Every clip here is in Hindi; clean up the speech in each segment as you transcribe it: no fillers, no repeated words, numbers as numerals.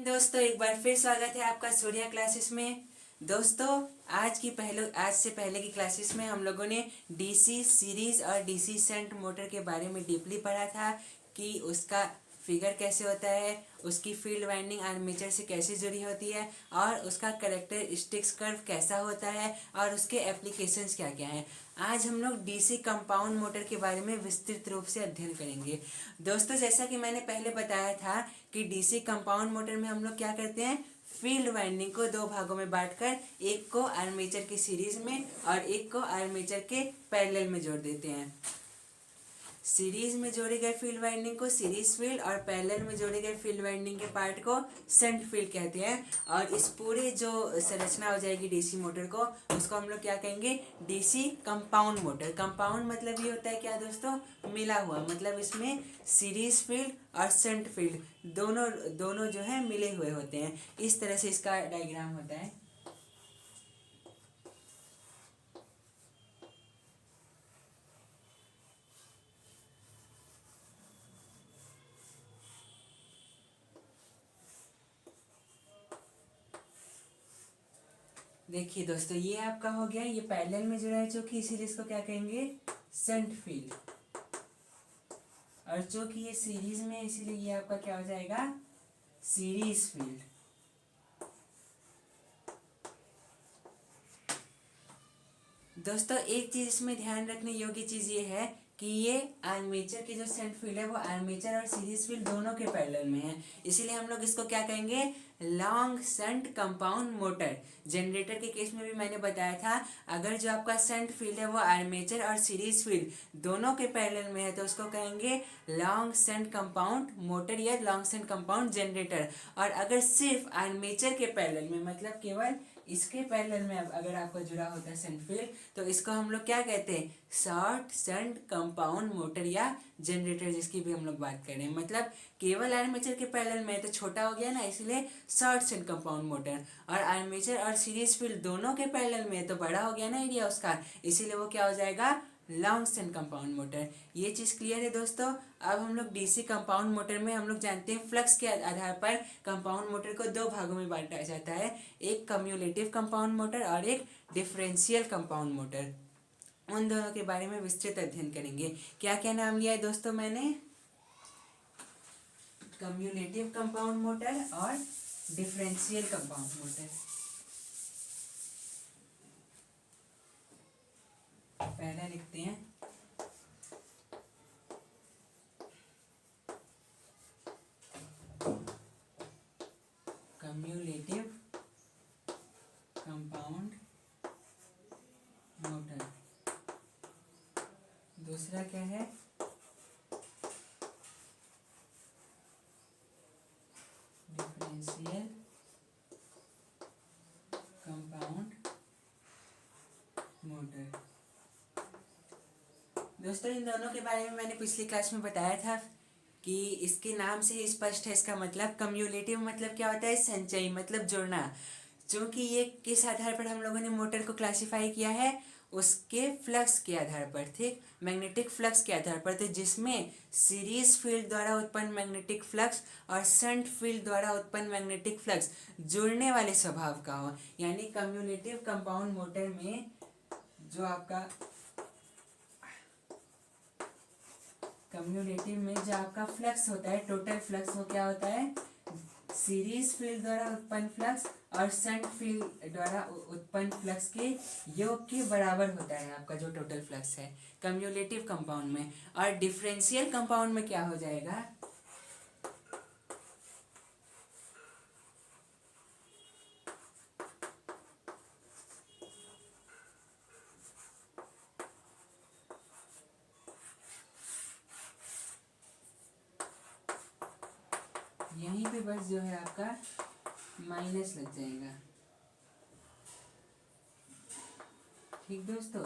दोस्तों एक बार फिर स्वागत है आपका सूर्या क्लासेस में। दोस्तों आज से पहले की क्लासेस में हम लोगों ने डीसी सीरीज और डीसी शंट मोटर के बारे में डीपली पढ़ा था कि उसका फिगर कैसे होता है, उसकी फील्ड वाइंडिंग आर्मेचर से कैसे जुड़ी होती है और उसका कैरेक्टरिस्टिक्स कर्व कैसा होता है और उसके एप्लीकेशंस क्या क्या हैं। आज हम लोग डीसी कंपाउंड मोटर के बारे में विस्तृत रूप से अध्ययन करेंगे। दोस्तों जैसा कि मैंने पहले बताया था कि डीसी कंपाउंड मोटर में हम लोग क्या करते हैं, फील्ड वाइंडिंग को दो भागों में बांटकर एक को आर्मेचर की सीरीज में और एक को आर्मेचर के पैरेलल में जोड़ देते हैं। सीरीज में जोड़े गए फील्ड वाइंडिंग को सीरीज फील्ड और पैरेलल में जोड़े गए फील्ड वाइंडिंग के पार्ट को शंट फील्ड कहते हैं। और इस पूरे जो संरचना हो जाएगी डीसी मोटर को, उसको हम लोग क्या कहेंगे, डीसी कंपाउंड मोटर। कंपाउंड मतलब ये होता है क्या दोस्तों, मिला हुआ, मतलब इसमें सीरीज फील्ड और शंट फील्ड दोनों दोनों जो है मिले हुए होते हैं। इस तरह से इसका डायग्राम होता है। देखिए दोस्तों, ये आपका हो गया, ये पैरेलल में जुड़ा है चूंकि, इसीलिए इसको क्या कहेंगे, शंट फील्ड। और चूंकि ये सीरीज में, इसीलिए ये आपका क्या हो जाएगा, सीरीज फील्ड। दोस्तों एक चीज इसमें ध्यान रखने योग्य चीज ये है कि ये आर्मेचर की जो शंट फील्ड है वो आर्मेचर और सीरीज फील्ड दोनों के पैरेलल में है, इसीलिए हम लोग इसको क्या कहेंगे, long shunt compound motor. Generator के केस में भी मैंने बताया था, अगर जो आपका शंट फील्ड है वो आर्मेचर और सीरीज फील्ड दोनों के पैरेलल में है तो उसको कहेंगे लॉन्ग शंट कंपाउंड मोटर या लॉन्ग शंट कंपाउंड जनरेटर। और अगर सिर्फ आर्मेचर के पैरेलल में, मतलब केवल इसके पैरेलल में अगर आपका जुड़ा होता है शंट फील्ड, तो इसको हम लोग क्या कहते हैं, शॉर्ट शंट कंपाउंड मोटर या जनरेटर, जिसकी भी हम लोग बात कर रहे हैं। मतलब केवल आर्मेचर के पैरेलल में तो छोटा हो गया ना, इसलिए शॉर्ट शंट कंपाउंड मोटर। और आर्मेचर और सीरीज फील्ड दोनों के पैरेलल में तो बड़ा हो गया ना एरिया उसका, इसीलिए वो क्या हो जाएगा, लॉन्ग शंट कंपाउंड मोटर। ये चीज़ क्लियर है दोस्तों। अब हम लोग डीसी कंपाउंड मोटर में हम लोग जानते हैं फ्लक्स के आधार पर कंपाउंड मोटर को दो भागों में बांटा जाता है, एक कम्युलेटिव कंपाउंड मोटर और एक डिफरेंशियल कंपाउंड मोटर। उन दोनों के बारे में विस्तृत अध्ययन करेंगे। क्या क्या नाम लिया है दोस्तों मैंने, कम्युलेटिव कंपाउंड मोटर और डिफरेंशियल कंपाउंड मोटर। पहला लिखते हैं, कम्युलेटिव कंपाउंड मोटर। दूसरा क्या है, डिफरेंशियल कंपाउंड मोटर। दोस्तों इन दोनों के बारे में मैंने पिछली क्लास में बताया था कि इसके नाम से ही स्पष्ट है इसका मतलब। कम्युलेटिव मतलब क्या होता है, संचयी, मतलब जोड़ना। क्योंकि ये किस आधार पर हम लोगों ने मोटर को क्लासिफाई किया है, उसके फ्लक्स के आधार पर, ठीक, मैग्नेटिक फ्लक्स के आधार पर, तो जिसमें सीरीज फील्ड द्वारा उत्पन्न मैग्नेटिक फ्लक्स और शंट फील्ड द्वारा उत्पन्न मैग्नेटिक फ्लक्स जुड़ने वाले स्वभाव का हो। यानी कम्युलेटिव कंपाउंड मोटर में जो आपका कम्युलेटिव में जो आपका फ्लक्स होता है, टोटल फ्लक्स, वो क्या होता है, सीरीज फील्ड द्वारा उत्पन्न फ्लक्स और शंट फील्ड द्वारा उत्पन्न फ्लक्स के योग के बराबर होता है आपका जो टोटल फ्लक्स है कम्युलेटिव कंपाउंड में। और डिफरेंशियल कंपाउंड में क्या हो जाएगा, यहीं पे बस जो है आपका माइनस लग जाएगा, ठीक दोस्तों।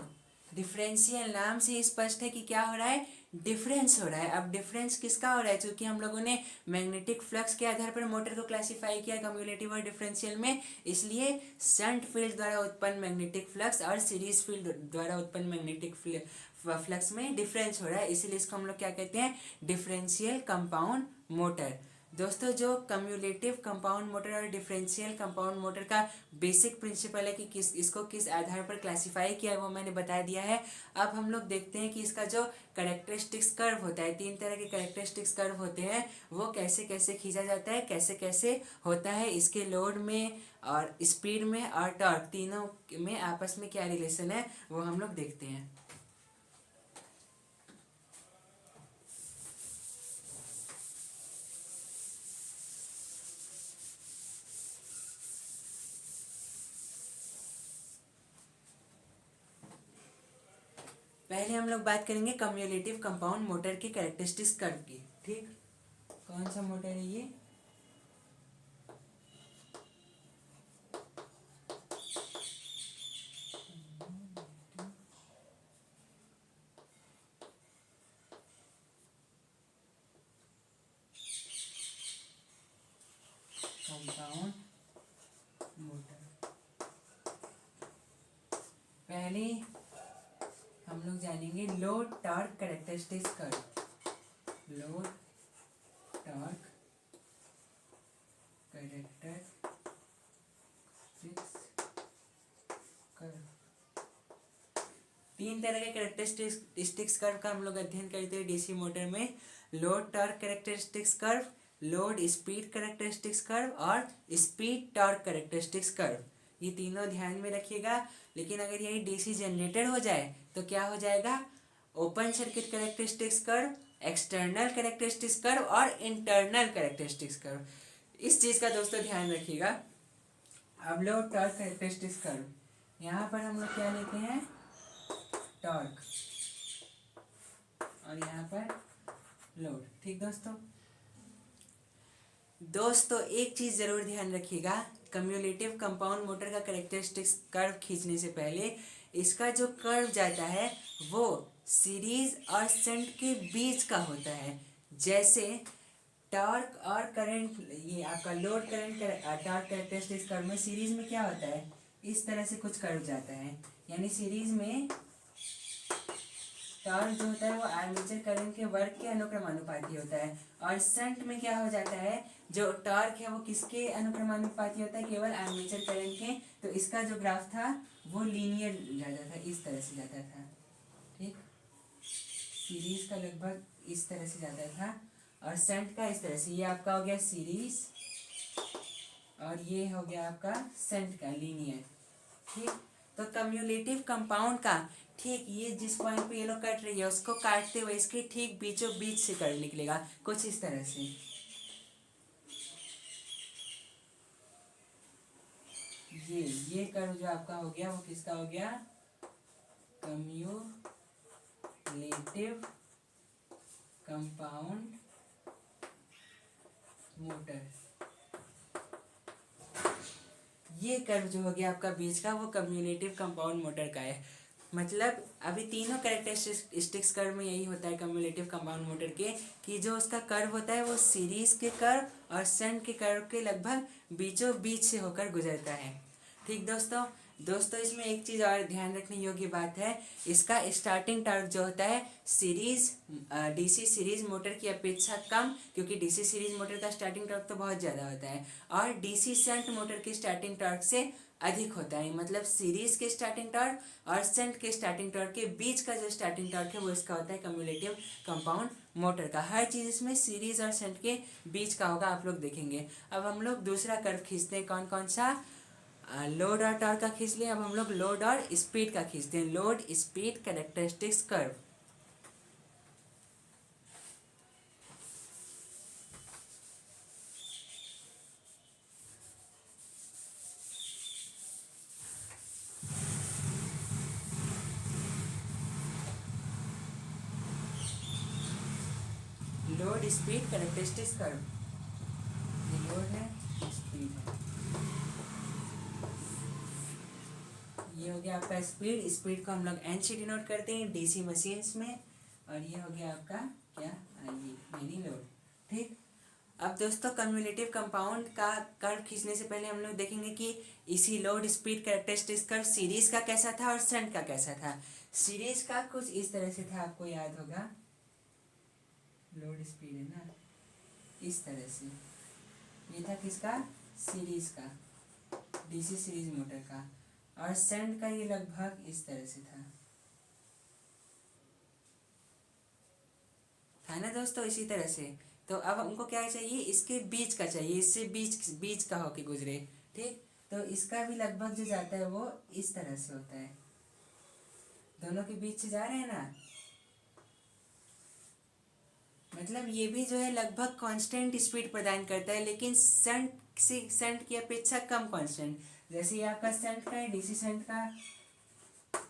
डिफरेंशियल नाम से स्पष्ट है कि क्या हो रहा है, डिफरेंस हो रहा है। अब डिफरेंस किसका हो रहा है, क्योंकि हम लोगों ने मैग्नेटिक फ्लक्स के आधार पर मोटर को क्लासिफाई किया कम्युलेटिव और डिफरेंशियल में, इसलिए शंट फील्ड द्वारा उत्पन्न मैग्नेटिक फ्लक्स और सीरीज फील्ड द्वारा उत्पन्न मैग्नेटिक फ्लक्स में डिफरेंस हो रहा है, इसीलिए इसको हम लोग क्या कहते हैं, डिफरेंशियल कंपाउंड मोटर। दोस्तों जो कम्युलेटिव कंपाउंड मोटर और डिफरेंशियल कंपाउंड मोटर का बेसिक प्रिंसिपल है कि इसको किस आधार पर क्लासिफाई किया है वो मैंने बता दिया है। अब हम लोग देखते हैं कि इसका जो करेक्टरिस्टिक्स कर्व होता है, 3 तरह के करेक्टरिस्टिक्स कर्व होते हैं, वो कैसे कैसे खींचा जाता है, कैसे कैसे होता है, इसके लोड में और स्पीड में और टॉर्क तीनों में आपस में क्या रिलेशन है वो हम लोग देखते हैं। पहले हम लोग बात करेंगे कम्युलेटिव कंपाउंड मोटर की कैरेक्टरिस्टिक्स कर्व की। ठीक, कौन सा मोटर है ये? Compound motor. पहले हम लोग जानेंगे load torque characteristics curve. Load torque characteristics curve. 3 तरह के कैरेक्टरिस्टिक्स कर्व का हम लोग अध्ययन करते हैं डीसी मोटर में। Load torque characteristics curve, load speed characteristics curve और स्पीड टॉर्क कैरेक्टरिस्टिक्स कर्व। ये तीनों ध्यान में रखिएगा। लेकिन अगर यही डीसी जनरेटर हो जाए तो क्या हो जाएगा? Open circuit characteristics curve, external characteristics curve और इंटरनल कैरेक्टरिस्टिक्स कर्व। इस चीज़ का दोस्तों ध्यान रखिएगा। अब लोड टॉर्क कैरेक्टरिस्टिक्स कर्व, यहाँ पर हम लोग क्या लेते हैं? टॉर्क, और यहाँ पर लोड। ठीक दोस्तों एक चीज़ ज़रूर ध्यान रखिएगा, कम्युलेटिव कंपाउंड मोटर का कैरेक्टरिस्टिक्स कर्व खींचने से पहले इसका जो कर्व जाता है वो सीरीज और शंट के बीच का होता है। जैसे टॉर्क और करंट, ये आपका load current torque characteristics curve में सीरीज में क्या होता है? इस तरह से कुछ कर्व जाता है, यानी सीरीज में टॉर्क जो होता है वो आर्मेचर करंट के वर्ग के अनुक्रमानुपाती होता है। और शंट में क्या हो जाता है? जो टॉर्क है वो किसके अनुक्रमानुपाती होता है? केवल आर्मेचर करंट के। तो इसका जो ग्राफ था वो लीनियर जाता था, इस तरह से जाता था। ठीक, सीरीज का लगभग इस तरह से जाता था और शंट का इस तरह से। ये आपका हो गया सीरीज और ये हो गया आपका शंट का लीनियर। ठीक, तो कम्युलेटिव कंपाउंड का ठीक ये जिस पॉइंट पे ये लोग कट रही है उसको काटते हुए इसके ठीक बीचों बीच से कर्व निकलेगा कुछ इस तरह से। ये कर्व जो आपका हो गया वो किसका हो गया? Cumulative compound motor. ये कर्व जो हो गया आपका बीच का वो कम्युलेटिव कंपाउंड मोटर का है। मतलब अभी तीनों कैरेक्टरिस्टिक्स कर्व में यही होता है कम्युलेटिव कंपाउंड मोटर के, कि जो उसका कर्व होता है वो सीरीज के कर्व और शंट के कर्व के लगभग बीचों बीच से होकर गुजरता है। ठीक दोस्तों इसमें एक चीज़ और ध्यान रखने योग्य बात है, इसका स्टार्टिंग टॉर्क जो होता है सीरीज डीसी सीरीज मोटर की अपेक्षा कम, क्योंकि डीसी सीरीज मोटर का स्टार्टिंग टॉर्क तो बहुत ज़्यादा होता है और डीसी शंट मोटर की स्टार्टिंग टॉर्क से अधिक होता है। मतलब सीरीज के स्टार्टिंग टॉर्क और शंट के स्टार्टिंग टॉर्क के बीच का जो स्टार्टिंग टॉर्क है वो इसका होता है कम्युलेटिव कंपाउंड मोटर का। हर चीज़ इसमें सीरीज और शंट के बीच का होगा, आप लोग देखेंगे। अब हम लोग दूसरा कर्व खींचते हैं, कौन कौन सा? लोड और टॉर्क का खींच लिया, अब हम लोग लोड और स्पीड का खींचते हैं। Load speed characteristics curve. Load speed characteristics curve, ये लोड है, स्पीड है, ये हो गया आपका स्पीड। स्पीड को हम लोग एन से डिनोट करते हैं डीसी मशीन्स में, और ये हो गया आपका क्या? यानी लोड। ठीक, अब दोस्तों कम्युलेटिव कंपाउंड का कर्व खींचने से पहले हम लोग देखेंगे कि इसी load speed characteristics curve series का कैसा था और शंट का कैसा था। सीरीज का कुछ इस तरह से था, आपको याद होगा, लोड स्पीड है ना, इस तरह से। ये था किसका? सीरीज का, डीसी सीरीज मोटर का। और शंट का ये लगभग इस तरह से था ना दोस्तों, इसी तरह से। तो अब हमको क्या चाहिए? इसके बीच का चाहिए, इससे बीच बीच का होके गुजरे। ठीक, तो इसका भी लगभग जो जाता है वो इस तरह से होता है, दोनों के बीच से जा रहे हैं ना। मतलब ये भी जो है लगभग कांस्टेंट स्पीड प्रदान करता है, लेकिन शंट की अपेक्षा कम कांस्टेंट। जैसे ये आपका शंट का है, डीसी शंट का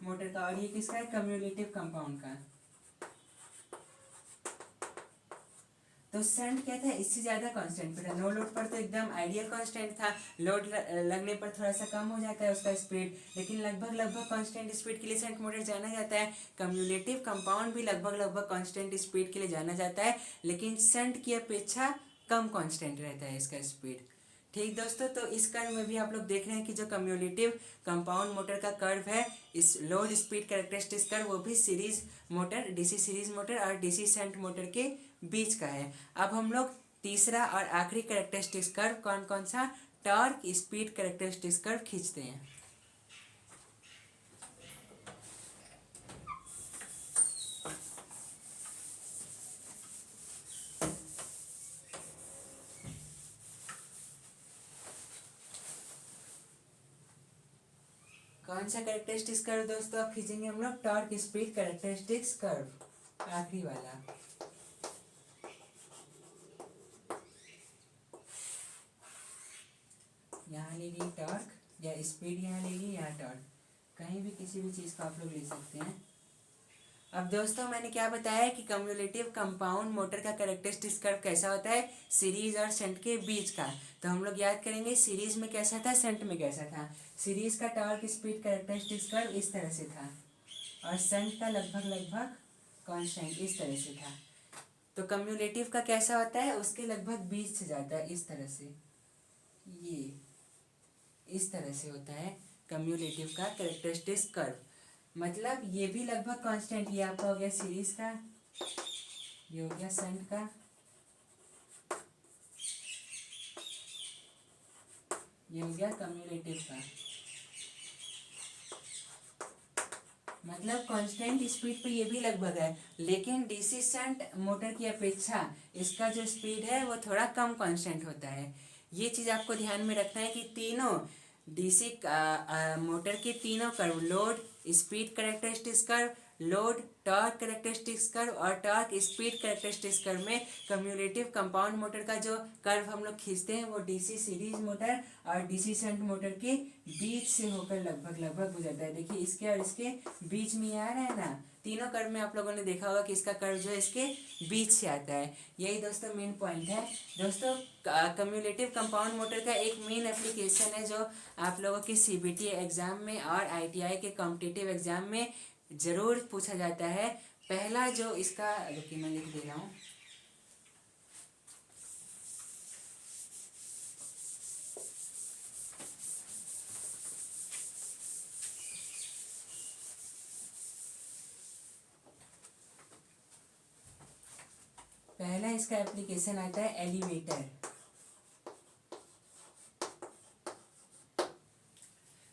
मोटर का, और ये किसका है? कम्युलेटिव कंपाउंड का। तो शंट क्या था? इससे ज़्यादा कांस्टेंट पे था। नो लोड पर तो एकदम आइडियल कांस्टेंट था, लोड लगने पर थोड़ा सा कम हो जाता है उसका स्पीड, लेकिन लगभग लगभग कांस्टेंट स्पीड के लिए शंट मोटर जाना जाता है। कम्युलेटिव कंपाउंड भी लगभग लगभग कांस्टेंट स्पीड के लिए जाना जाता है, लेकिन शंट की अपेक्षा कम कांस्टेंट रहता है इसका स्पीड। ठीक दोस्तों, तो इस कर्व में भी आप लोग देख रहे हैं कि जो कम्युलेटिव कंपाउंड मोटर का कर्व है, इस लोड स्पीड कैरेक्टरिस्टिक्स कर्व, वो भी series motor, DC series motor और डीसी शंट मोटर के बीच का है। अब हम लोग तीसरा और आखिरी कैरेक्टरिस्टिक्स कर्व कौन कौन सा? टॉर्क स्पीड कैरेक्टरिस्टिक्स कर्व खींचते हैं। कौन सा कैरेक्टरिस्टिक्स कर्व दोस्तों अब खींचेंगे हम लोग? टॉर्क स्पीड कैरेक्टरिस्टिक्स कर्व, आखिरी वाला। यहाँ ले ली टॉर्क, या स्पीड यहाँ ले ली, यहाँ टॉर्क, कहीं भी किसी भी चीज़ को आप लोग ले सकते हैं। अब दोस्तों मैंने क्या बताया कि कम्युलेटिव कंपाउंड मोटर का कैरेक्टरिस्टिक्स कर्व कैसा होता है? सीरीज और शंट के बीच का। तो हम लोग याद करेंगे सीरीज में कैसा था, शंट में कैसा था। सीरीज का टॉर्क स्पीड कैरेक्टरिस्टिक्स कर्व इस तरह से था, और शंट का लगभग लगभग कांस्टेंट इस तरह से था। तो कम्युलेटिव का कैसा होता है? उसके लगभग बीच से जाता है इस तरह से, ये इस तरह से होता है कम्युलेटिव का कैरेक्टरिस्टिक्स कर्व। मतलब ये भी लगभग कांस्टेंट, ये आपका हो गया सीरीज का, ये हो गया शंट का, ये हो गया कम्युलेटिव का। मतलब कांस्टेंट स्पीड पे ये भी लगभग है, लेकिन डीसी शंट मोटर की अपेक्षा इसका जो स्पीड है वो थोड़ा कम कांस्टेंट होता है। ये चीज़ आपको ध्यान में रखना है कि तीनों डीसी मोटर के तीनों curve, load speed characteristics curve, load torque characteristics curve और टॉर्क स्पीड कैरेक्टरिस्टिक्स कर्व में कम्युलेटिव कंपाउंड मोटर का जो कर्व हम लोग खींचते हैं वो डीसी सीरीज मोटर और डीसी शंट मोटर के बीच से होकर लगभग लगभग गुजरता है। देखिए इसके और इसके बीच में आ रहा है ना, तीनों कर्व में आप लोगों ने देखा होगा कि इसका कर्व जो है इसके बीच से आता है। यही दोस्तों मेन पॉइंट है। दोस्तों कम्युलेटिव कंपाउंड मोटर का एक मेन एप्लीकेशन है जो आप लोगों के सीबीटी एग्जाम में और आईटीआई के कॉम्पिटिटिव एग्जाम में जरूर पूछा जाता है। पहला जो इसका, रुकिए मैं लिख दे रहा हूँ। पहला इसका एप्लीकेशन आता है एलिवेटर।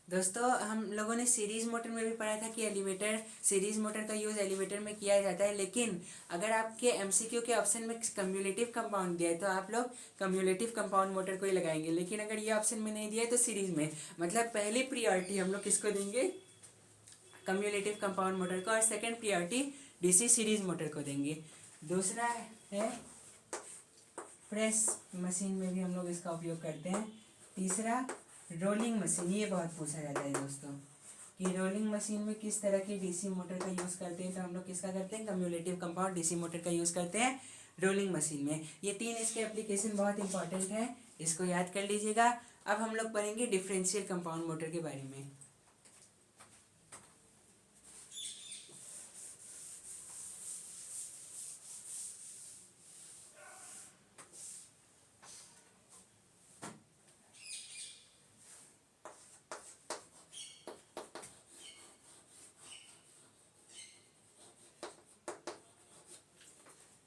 दोस्तों हम लोगों ने सीरीज मोटर में भी पढ़ा था कि एलिवेटर, सीरीज मोटर का यूज़ एलिवेटर में किया जाता है, लेकिन अगर आपके एमसीक्यू के ऑप्शन में कम्युलेटिव कंपाउंड दिया है तो आप लोग कम्युलेटिव कंपाउंड मोटर को ही लगाएंगे, लेकिन अगर ये ऑप्शन में नहीं दिया है तो सीरीज में। मतलब पहली प्रियोरिटी हम लोग किसको देंगे? कम्युलेटिव कंपाउंड मोटर को, और second priority DC series motor को देंगे। दूसरा है प्रेस मशीन में भी हम लोग इसका उपयोग करते हैं। तीसरा रोलिंग मशीन, ये बहुत पूछा जाता है दोस्तों कि रोलिंग मशीन में किस तरह की डीसी मोटर का यूज़ करते हैं, तो हम लोग किसका करते हैं? कम्युलेटिव कंपाउंड डीसी मोटर का यूज़ करते हैं रोलिंग मशीन में। ये तीन इसके एप्लीकेशन बहुत इंपॉर्टेंट है, इसको याद कर लीजिएगा। अब हम लोग पढ़ेंगे डिफरेंशियल कंपाउंड मोटर के बारे में।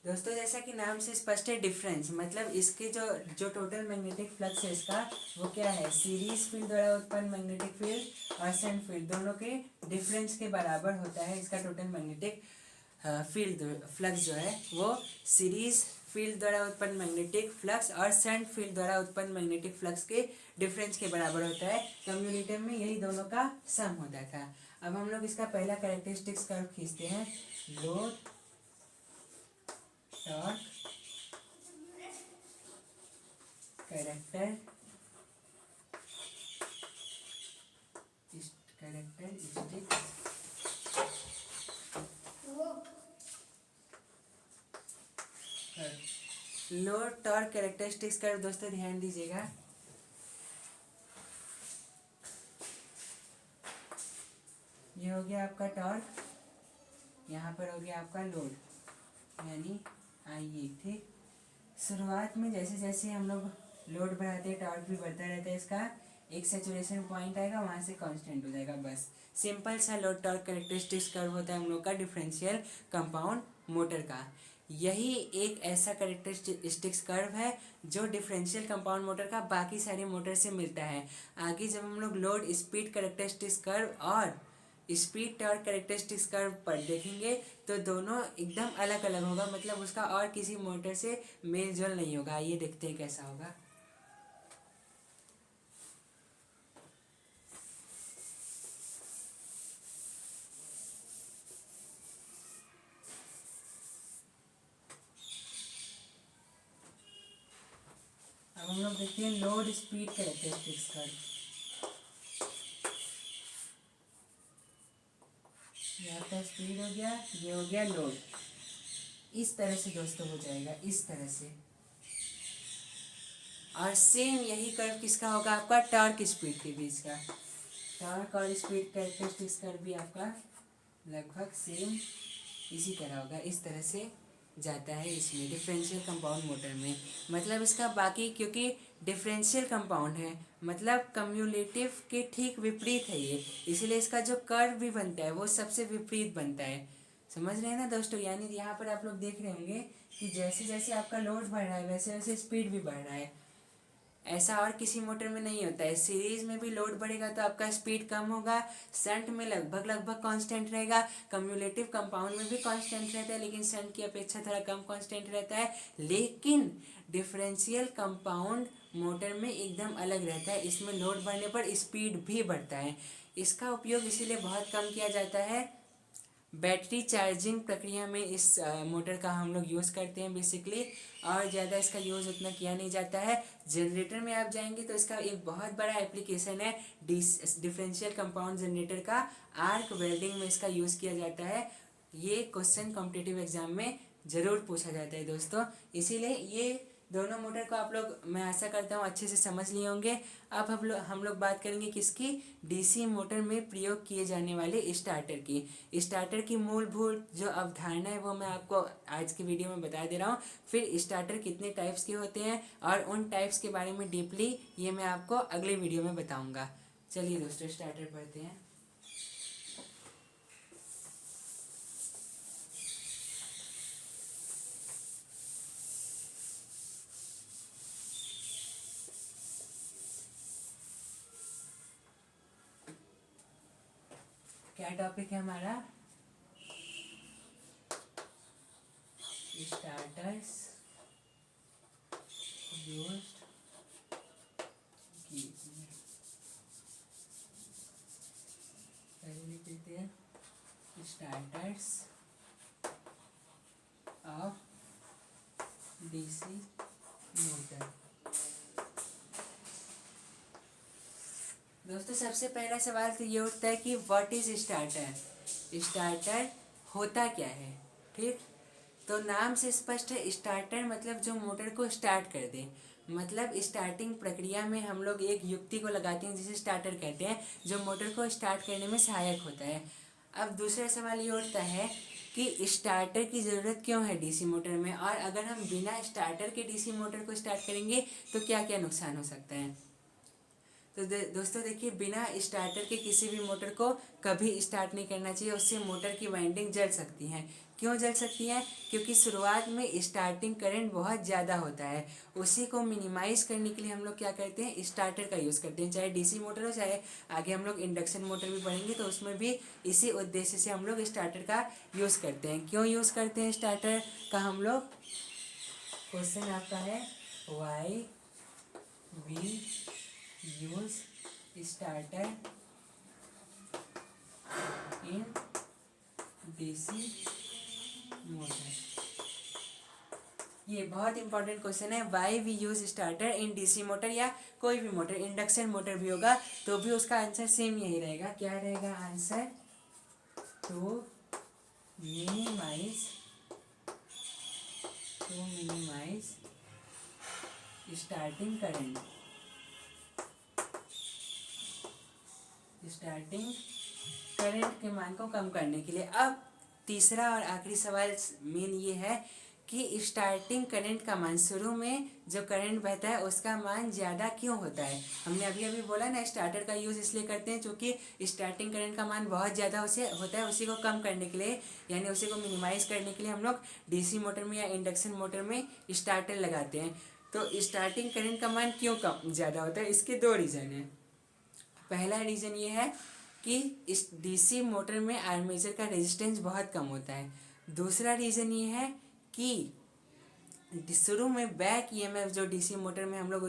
दोस्तों जैसा कि नाम से स्पष्ट है डिफरेंस, मतलब इसके जो जो टोटल मैग्नेटिक फ्लक्स है इसका वो क्या है, सीरीज फील्ड द्वारा उत्पन्न मैग्नेटिक फील्ड और शंट फील्ड दोनों के डिफरेंस के बराबर होता है। इसका टोटल मैग्नेटिक फील्ड फ्लक्स जो है वो सीरीज फील्ड द्वारा उत्पन्न मैग्नेटिक फ्लक्स और शंट फील्ड द्वारा उत्पन्न मैग्नेटिक फ्लक्स के डिफरेंस के बराबर होता है। कम्युनिटी में यही दोनों का सम होता था। अब हम लोग इसका पहला कैरेक्टरिस्टिक्स कर्व खींचते हैं। Load, torque, characteristics load torque characteristics curve. दोस्तों ध्यान दीजिएगा, ये हो गया आपका टॉर्क, यहाँ पर हो गया आपका लोड यानी आई। ठीक, शुरुआत में जैसे जैसे हम लोग लोड बढ़ाते हैं टॉर्क भी बढ़ता रहता है। इसका एक सैचुरेशन पॉइंट आएगा, वहाँ से कांस्टेंट हो जाएगा। बस सिंपल सा लोड टॉर्क कैरेक्टरिस्टिक्स कर्व होता है हम लोग का डिफरेंशियल कंपाउंड मोटर का। यही एक ऐसा कैरेक्टरिस्टिक्स कर्व है जो डिफरेंशियल कंपाउंड मोटर का बाकी सारे मोटर से मिलता है। आगे जब हम लोग लोड स्पीड कैरेक्टरिस्टिक्स कर्व और स्पीड टॉर्क कैरेक्टरिस्टिक्स कर्व पर देखेंगे तो दोनों एकदम अलग अलग होगा, मतलब उसका और किसी मोटर से मेल जोल नहीं होगा। ये देखते हैं कैसा होगा। अब हम लोग देखते हैं लोड स्पीड कैरेक्टरिस्टिक्स कर्व। यहाँ का स्पीड हो गया, ये हो गया लोड। इस तरह से दोस्तों हो जाएगा, इस तरह से। और सेम यही कर्व किसका होगा, आपका टॉर्क स्पीड के बीच का। टॉर्क और स्पीड कैरेक्टरिस्टिक्स कर्व भी आपका लगभग सेम इसी तरह होगा। इस तरह से जाता है इसमें डिफरेंशियल कंपाउंड मोटर में। मतलब इसका बाकी, क्योंकि डिफरेंशियल कंपाउंड है मतलब कम्युलेटिव के ठीक विपरीत है ये, इसीलिए इसका जो कर्व भी बनता है वो सबसे विपरीत बनता है। समझ रहे हैं ना दोस्तों। यानी यहाँ पर आप लोग देख रहे होंगे कि जैसे जैसे आपका लोड बढ़ रहा है वैसे वैसे स्पीड भी बढ़ रहा है। ऐसा और किसी मोटर में नहीं होता है। सीरीज में भी लोड बढ़ेगा तो आपका स्पीड कम होगा, शंट में लगभग लगभग कांस्टेंट रहेगा, कम्युलेटिव कंपाउंड में भी कांस्टेंट रहता है लेकिन शंट की अपेक्षा थोड़ा कम कांस्टेंट रहता है। लेकिन डिफरेंशियल कंपाउंड मोटर में एकदम अलग रहता है, इसमें लोड बढ़ने पर स्पीड भी बढ़ता है। इसका उपयोग इसीलिए बहुत कम किया जाता है। बैटरी चार्जिंग प्रक्रिया में इस मोटर का हम लोग यूज़ करते हैं बेसिकली, और ज़्यादा इसका यूज़ उतना किया नहीं जाता है। जनरेटर में आप जाएंगे तो इसका एक बहुत बड़ा एप्लीकेशन है डिफरेंशियल कंपाउंड जनरेटर का। आर्क वेल्डिंग में इसका यूज़ किया जाता है। ये क्वेश्चन कॉम्पिटिटिव एग्जाम में ज़रूर पूछा जाता है दोस्तों। इसीलिए ये दोनों मोटर को आप लोग, मैं आशा करता हूँ अच्छे से समझ लिए होंगे। अब हम लोग बात करेंगे किसकी, डीसी मोटर में प्रयोग किए जाने वाले स्टार्टर की। स्टार्टर की मूलभूत जो अवधारणा है वो मैं आपको आज की वीडियो में बता दे रहा हूँ। फिर स्टार्टर कितने टाइप्स के होते हैं और उन टाइप्स के बारे में डीपली ये मैं आपको अगले वीडियो में बताऊँगा। चलिए दोस्तों स्टार्टर पढ़ते हैं। क्या टॉपिक है हमारा, स्टार्टर्स यूज्ड पहले लिख लेते हैं स्टार्टर्स ऑफ डीसी मोटर। दोस्तों सबसे पहला सवाल तो ये उठता है कि व्हाट इज स्टार्टर। स्टार्टर होता क्या है। ठीक, तो नाम से स्पष्ट है, स्टार्टर मतलब जो मोटर को स्टार्ट कर दे। मतलब स्टार्टिंग प्रक्रिया में हम लोग एक युक्ति को लगाते हैं जिसे स्टार्टर कहते हैं, जो मोटर को स्टार्ट करने में सहायक होता है। अब दूसरा सवाल ये उठता है कि स्टार्टर की ज़रूरत क्यों है डीसी मोटर में, और अगर हम बिना स्टार्टर के डीसी मोटर को स्टार्ट करेंगे तो क्या क्या नुकसान हो सकता है। तो दोस्तों देखिए, बिना स्टार्टर के किसी भी मोटर को कभी स्टार्ट नहीं करना चाहिए, उससे मोटर की वाइंडिंग जल सकती हैं। क्यों जल सकती हैं? क्योंकि शुरुआत में स्टार्टिंग करंट बहुत ज़्यादा होता है। उसी को मिनिमाइज करने के लिए हम लोग क्या करते हैं, स्टार्टर का यूज़ करते हैं। चाहे डीसी मोटर हो, चाहे आगे हम लोग इंडक्शन मोटर भी पढ़ेंगे तो उसमें भी इसी उद्देश्य से हम लोग स्टार्टर का यूज़ करते हैं। क्यों यूज़ करते हैं स्टार्टर का हम लोग? क्वेश्चन आपका है, why we use starter in DC motor. ये बहुत इंपॉर्टेंट क्वेश्चन है। Why we use starter in DC motor, या कोई भी मोटर, इंडक्शन मोटर भी होगा तो भी उसका आंसर सेम यही रहेगा। क्या रहेगा answer? To minimize starting current. Starting current के मान को कम करने के लिए। अब तीसरा और आखिरी सवाल मेन ये है कि स्टार्टिंग करंट का मान, शुरू में जो करंट बहता है उसका मान ज़्यादा क्यों होता है? हमने अभी अभी बोला ना, स्टार्टर का यूज़ इसलिए करते हैं क्योंकि स्टार्टिंग करंट का मान बहुत ज़्यादा उसे होता है। उसी को कम करने के लिए, यानी उसी को मिनिमाइज़ करने के लिए हम लोग डीसी मोटर में या इंडक्शन मोटर में स्टार्टर लगाते हैं। तो स्टार्टिंग करंट का मान क्यों कम ज़्यादा होता है? इसके दो रीज़न हैं। पहला रीज़न ये है कि इस डीसी मोटर में आर्मेचर का रेजिस्टेंस बहुत कम होता है। दूसरा रीज़न ये है कि शुरू में बैक ईएमएफ जो डीसी मोटर में हम लोग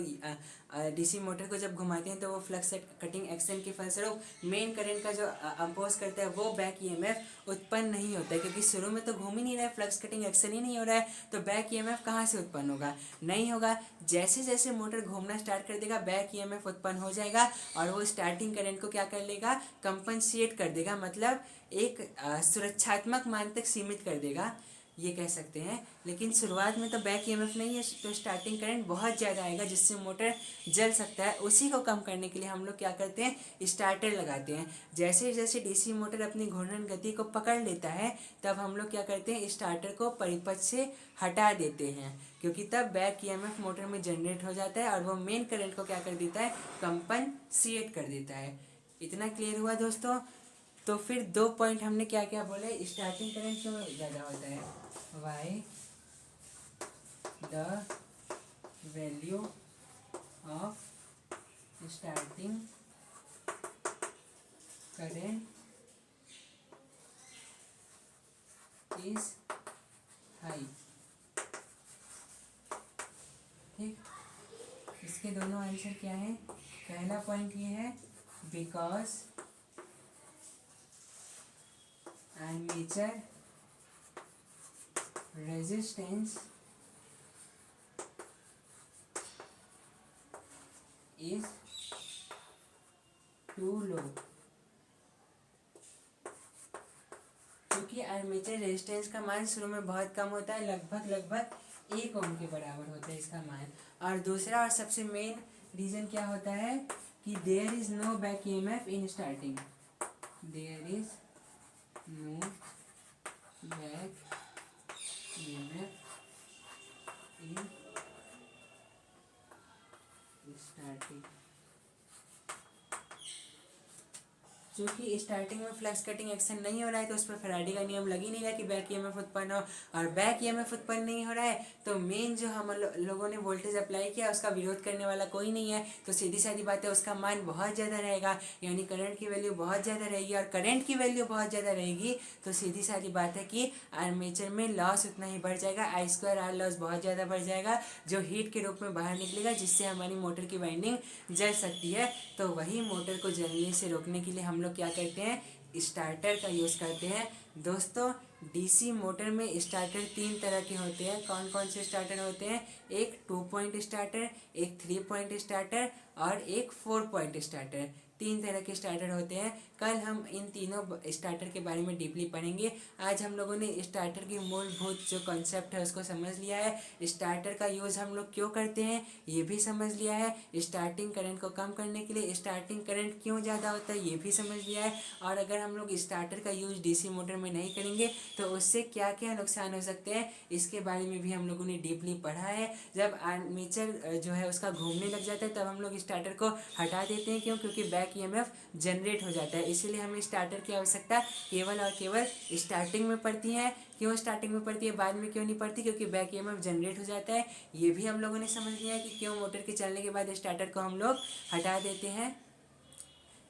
डीसी मोटर को जब घुमाते हैं तो वो फ्लक्स कटिंग एक्शन के फलस्वरूप मेन करंट का जो अपोज करता है वो बैक ईएमएफ उत्पन्न नहीं होता है, क्योंकि शुरू में तो घूम ही नहीं रहा है, फ्लक्स कटिंग एक्शन ही नहीं हो रहा है, तो बैक ईएमएफ कहाँ से उत्पन्न होगा? नहीं होगा। जैसे जैसे मोटर घूमना स्टार्ट कर देगा बैक ईएमएफ उत्पन्न हो जाएगा और वो स्टार्टिंग करंट को क्या कर लेगा? कंपनसेट कर देगा, मतलब एक सुरक्षात्मक मान तक सीमित कर देगा, ये कह सकते हैं। लेकिन शुरुआत में तो बैक ईएमएफ नहीं है, तो स्टार्टिंग करंट बहुत ज़्यादा आएगा जिससे मोटर जल सकता है। उसी को कम करने के लिए हम लोग क्या करते हैं? स्टार्टर लगाते हैं। जैसे जैसे डीसी मोटर अपनी घूर्णन गति को पकड़ लेता है तब हम लोग क्या करते हैं? स्टार्टर को परिपथ से हटा देते हैं, क्योंकि तब बैक ईएमएफ मोटर में जनरेट हो जाता है और वो मेन करंट को क्या कर देता है? कंपनसेट कर देता है। इतना क्लियर हुआ दोस्तों? तो फिर दो पॉइंट हमने क्या क्या बोले, स्टार्टिंग करंट क्यों ज़्यादा होता है? Why the value of starting current is high. ठीक, इसके दोनों आंसर क्या है? पहला पॉइंट ये है, because armature resistance is too low. क्योंकि आर्मेचर रेजिस्टेंस का मान शुरू में बहुत कम होता है, लगभग 1 ओम के बराबर होता है इसका मान। और दूसरा और सबसे मेन रीज़न क्या होता है कि there is no back EMF in starting. There is no back EMF in starting. क्योंकि स्टार्टिंग में फ्लक्स कटिंग एक्शन नहीं हो रहा है तो उस पर फैराडे का नियम लग ही नहीं रहा कि बैक ईएमएफ उत्पन्न हो, और बैक ईएमएफ उत्पन्न नहीं हो रहा है तो मेन जो हम लोगों ने वोल्टेज अप्लाई किया उसका विरोध करने वाला कोई नहीं है, तो सीधी साधी बात है उसका मान बहुत ज़्यादा रहेगा, यानी करंट की वैल्यू बहुत ज़्यादा रहेगी। और करंट की वैल्यू बहुत ज़्यादा रहेगी तो सीधी साधी बात है कि आर्मेचर में लॉस उतना ही बढ़ जाएगा, I2R लॉस बहुत ज़्यादा बढ़ जाएगा, जो हीट के रूप में बाहर निकलेगा, जिससे हमारी मोटर की वाइंडिंग जल सकती है। तो वही मोटर को जलने से रोकने के लिए हम लोग क्या करते हैं? स्टार्टर का यूज़ करते हैं। दोस्तों डीसी मोटर में स्टार्टर 3 तरह के होते हैं। कौन कौन से स्टार्टर होते हैं? एक 2 पॉइंट स्टार्टर, एक 3 पॉइंट स्टार्टर और एक 4 पॉइंट स्टार्टर। तीन तरह के स्टार्टर होते हैं। कल हम इन तीनों स्टार्टर के बारे में डीपली पढ़ेंगे। आज हम लोगों ने स्टार्टर की मूलभूत जो कॉन्सेप्ट है उसको समझ लिया है। स्टार्टर का यूज़ हम लोग क्यों करते हैं ये भी समझ लिया है। स्टार्टिंग करंट को कम करने के लिए स्टार्टिंग करंट क्यों ज़्यादा होता है ये भी समझ लिया है। और अगर हम लोग स्टार्टर का यूज़ डीसी मोटर में नहीं करेंगे तो उससे क्या क्या नुकसान हो सकते हैं इसके बारे में भी हम लोगों ने डीपली पढ़ा है। जब आर्मेचर जो है उसका घूमने लग जाता है तब हम लोग स्टार्टर को हटा देते हैं। क्योंकि बैक ईएमएफ जनरेट हो जाता है। इसीलिए हमें स्टार्टर की आवश्यकता केवल और केवल स्टार्टिंग में पड़ती है। क्यों स्टार्टिंग में पड़ती है, बाद में क्यों नहीं पड़ती? क्योंकि बैक ईएमएफ जनरेट हो जाता है। ये भी हम लोगों ने समझ लिया है कि क्यों मोटर के चलने के बाद स्टार्टर को हम लोग हटा देते हैं।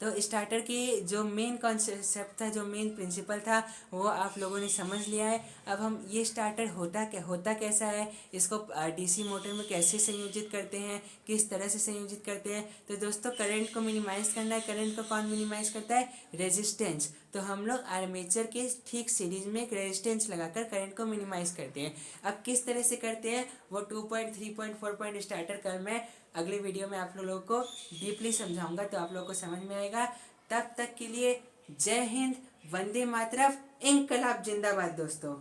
तो स्टार्टर की जो मेन कॉन्सेप्ट था, जो मेन प्रिंसिपल था, वो आप लोगों ने समझ लिया है। अब हम ये स्टार्टर होता कैसा है, इसको डीसी मोटर में कैसे संयोजित करते हैं, किस तरह से संयोजित करते हैं। तो दोस्तों करंट को मिनिमाइज़ करना है। करंट को कौन मिनिमाइज़ करता है? रेजिस्टेंस। तो हम लोग आर्मेचर के ठीक सीरीज में एक रेजिस्टेंस लगाकर करंट को मिनिमाइज़ करते हैं। अब किस तरह से करते हैं वो 2 पॉइंट 3 पॉइंट 4 पॉइंट स्टार्टर कल मैं अगली वीडियो में आप लोगों को डीपली समझाऊंगा, तो आप लोगों को समझ में आएगा। तब तक के लिए जय हिंद, वंदे मातरम, इंकलाब जिंदाबाद दोस्तों।